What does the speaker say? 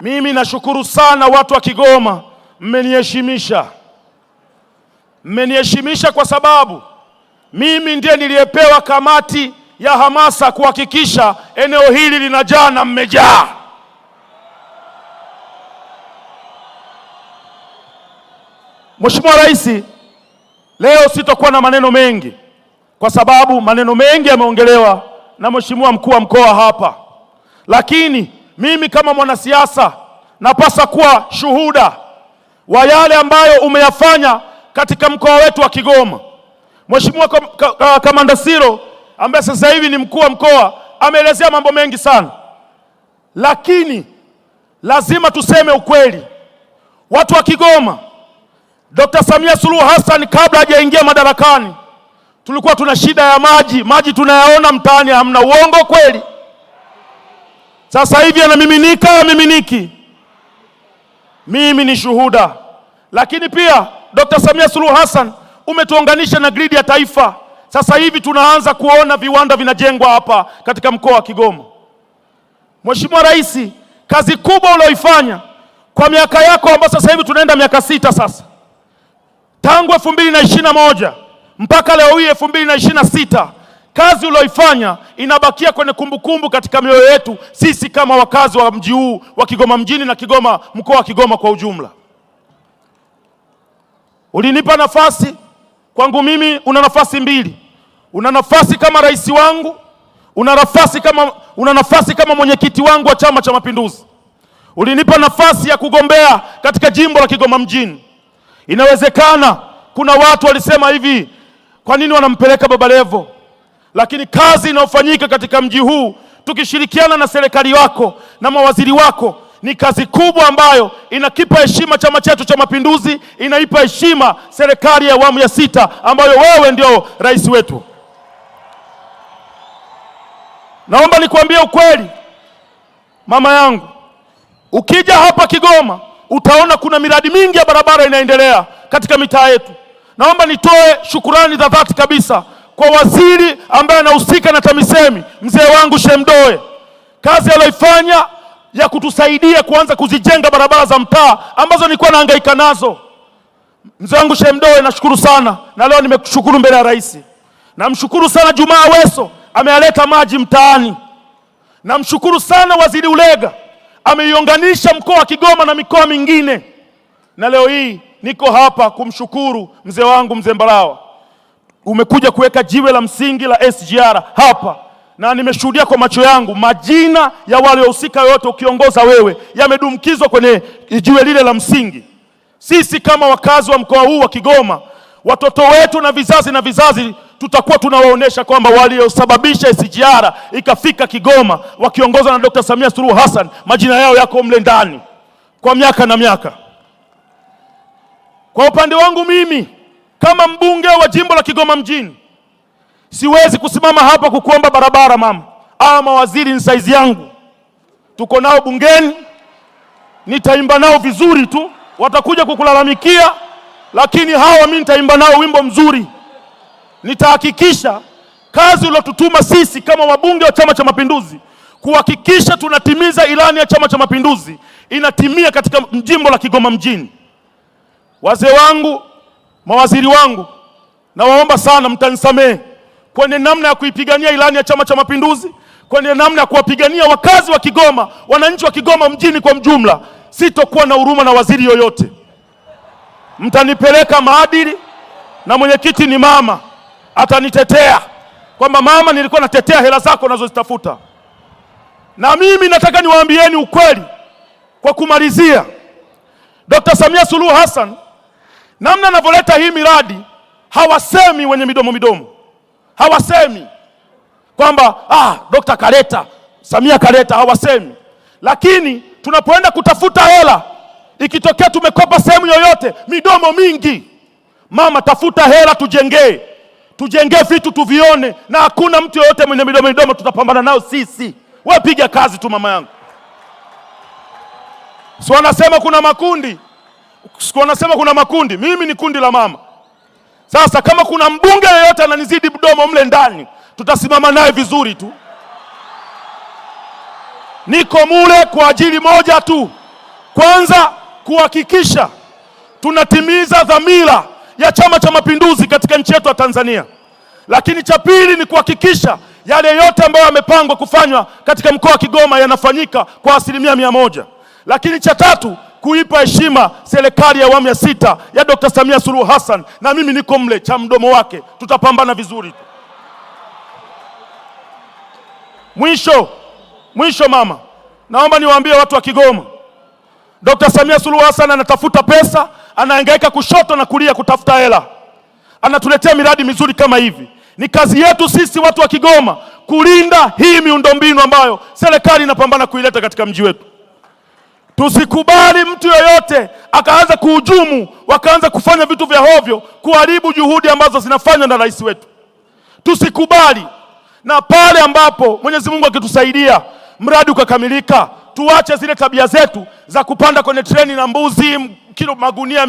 Mimi nashukuru sana watu wa Kigoma, mmeniheshimisha. Mmeniheshimisha kwa sababu mimi ndiye niliyepewa kamati ya hamasa kuhakikisha eneo hili linajaa na mmejaa. Mheshimiwa Rais, leo sitakuwa na maneno mengi kwa sababu maneno mengi yameongelewa na Mheshimiwa mkuu wa mkoa hapa. Lakini mimi kama mwanasiasa napasa kuwa shuhuda wa yale ambayo umeyafanya katika mkoa wetu wa Kigoma. Mheshimiwa Kamanda Siro ambaye sasa hivi ni mkuu wa mkoa ameelezea mambo mengi sana. Lakini lazima tuseme ukweli. Watu wa Kigoma, Dr. Samia Suluhu Hassan kabla hajaingia madarakani tulikuwa tuna shida ya maji. Maji tunayaona mtaani, hamna. Uongo kweli? Sasa hivi yanamiminika, yamiminiki. Mimi ni shuhuda. Lakini pia Dr. Samia Suluhu Hassan umetuunganisha na gridi ya taifa. Sasa hivi tunaanza kuona viwanda vinajengwa hapa katika mkoa wa Kigoma. Mheshimiwa Rais, kazi kubwa ulioifanya kwa miaka yako ambayo sasa hivi tunaenda miaka 6 sasa. Tangu 2021 mpaka leo hii 2026, kazi ulioifanya inabakia kwenye kumbukumbu katika mioyo yetu sisi kama wakazi wa mji huu wa Kigoma mjini na Kigoma, mkoa wa Kigoma kwa ujumla. Ulinipa nafasi, kwangu mimi una nafasi mbili. Una nafasi kama rais wangu, una nafasi kama mwenyekiti wangu wa Chama cha Mapinduzi. Ulinipa nafasi ya kugombea katika jimbo la Kigoma mjini. Inawezekana kuna watu walisema hivi, kwa nini wanampeleka Baba Levo? Lakini kazi inayofanyika katika mji huu tukishirikiana na serikali wako na mawaziri wako ni kazi kubwa ambayo inakipa heshima chama chetu cha Mapinduzi, inaipa heshima serikali ya awamu ya 6 ambayo wewe ndio rais wetu. Naomba nikwambie ukweli, mama yangu, ukija hapa Kigoma utaona kuna miradi mingi ya barabara inaendelea katika mitaa yetu. Naomba nitoe shukurani za dhati kabisa kwa waziri ambaye anahusika na TAMISEMI, mzee wangu Shemdoe. Kazi aliyoifanya ya kutusaidia kuanza kuzijenga barabara za mtaa ambazo nilikuwa nahangaika nazo. Mzee wangu Shemdoe, nashukuru sana, na leo nimekushukuru mbele ya rais. Namshukuru sana Juma Aweso, amealeta maji mtaani. Namshukuru sana waziri Ulega, ameiunganisha mkoa wa Kigoma na mikoa mingine. Na leo hii niko hapa kumshukuru mzee wangu mzee Mbarawa. Umekuja kuweka jiwe la msingi la SGR hapa, na nimeshuhudia kwa macho yangu majina ya wale wahusika wote ukiongoza wewe yamedumkizwa kwenye jiwe lile la msingi. Sisi kama wakazi wa mkoa huu wa Kigoma, watoto wetu na vizazi tutakuwa tunawaonesha kwamba waliosababisha SGR ikafika Kigoma wakiongozwa na Dr. Samia Suluhu Hassan majina yao yako mle ndani kwa miaka na miaka. Kwa upande wangu mimi kama mbunge wa jimbo la Kigoma mjini, siwezi kusimama hapa kukuomba barabara mama. Mawaziri ni saizi yangu, tuko nao bungeni, nitaimba nao vizuri tu, watakuja kukulalamikia, lakini hawa mimi nitaimba nao wimbo mzuri. Nitahakikisha kazi uliyotutuma sisi kama wabunge wa Chama cha Mapinduzi kuhakikisha tunatimiza ilani ya Chama cha Mapinduzi inatimia katika jimbo la Kigoma mjini. Wazee wangu, mawaziri wangu, nawaomba sana mtanisamehe kwenye namna ya kuipigania ilani ya Chama cha Mapinduzi, kwenye namna ya kuwapigania wakazi wa Kigoma, wananchi wa Kigoma mjini kwa mjumla. Sitokuwa na huruma na waziri yoyote. Mtanipeleka maadili, na mwenyekiti ni mama, atanitetea kwamba mama, nilikuwa natetea hela zako unazozitafuta. Na mimi nataka niwaambieni ukweli kwa kumalizia. Dr. Samia Suluhu Hassan namna anavyoleta hii miradi, hawasemi wenye midomo. Hawasemi kwamba Dr. kaleta, Samia kaleta, hawasemi. Lakini tunapoenda kutafuta hela, ikitokea tumekopa sehemu yoyote, midomo mingi. Mama, tafuta hela tujengee vitu tuvione, na hakuna mtu yoyote mwenye midomo tutapambana nao sisi. Wewe piga kazi tu mama yangu. Si wanasema kuna makundi, mimi ni kundi la mama. Sasa kama kuna mbunge yeyote ananizidi mdomo mle ndani, tutasimama naye vizuri tu. Niko mule kwa ajili moja tu, Kwanza, kuhakikisha tunatimiza dhamira ya Chama cha Mapinduzi katika nchi yetu ya Tanzania. Lakini cha pili ni kuhakikisha yale yote ambayo yamepangwa kufanywa katika mkoa wa Kigoma yanafanyika kwa 100%. Lakini cha tatu, kuipa heshima serikali ya awamu ya 6 ya Dr. Samia Suluhu Hassan, na mimi niko mle cha mdomo wake, tutapambana vizuri tu. Mwisho mama, naomba niwaambie watu wa Kigoma, Dr. Samia Suluhu Hassan anatafuta pesa, anahangaika kushoto na kulia kutafuta hela, anatuletea miradi mizuri kama hivi. Ni kazi yetu sisi watu wa Kigoma kulinda hii miundombinu ambayo serikali inapambana kuileta katika mji wetu. Tusikubali mtu yoyote akaanza kuhujumu, wakaanza kufanya vitu vya hovyo, kuharibu juhudi ambazo zinafanywa na rais wetu. Tusikubali. Na pale ambapo Mwenyezi Mungu akitusaidia mradi ukakamilika, tuache zile tabia zetu za kupanda kwenye treni na mbuzi, kilo magunia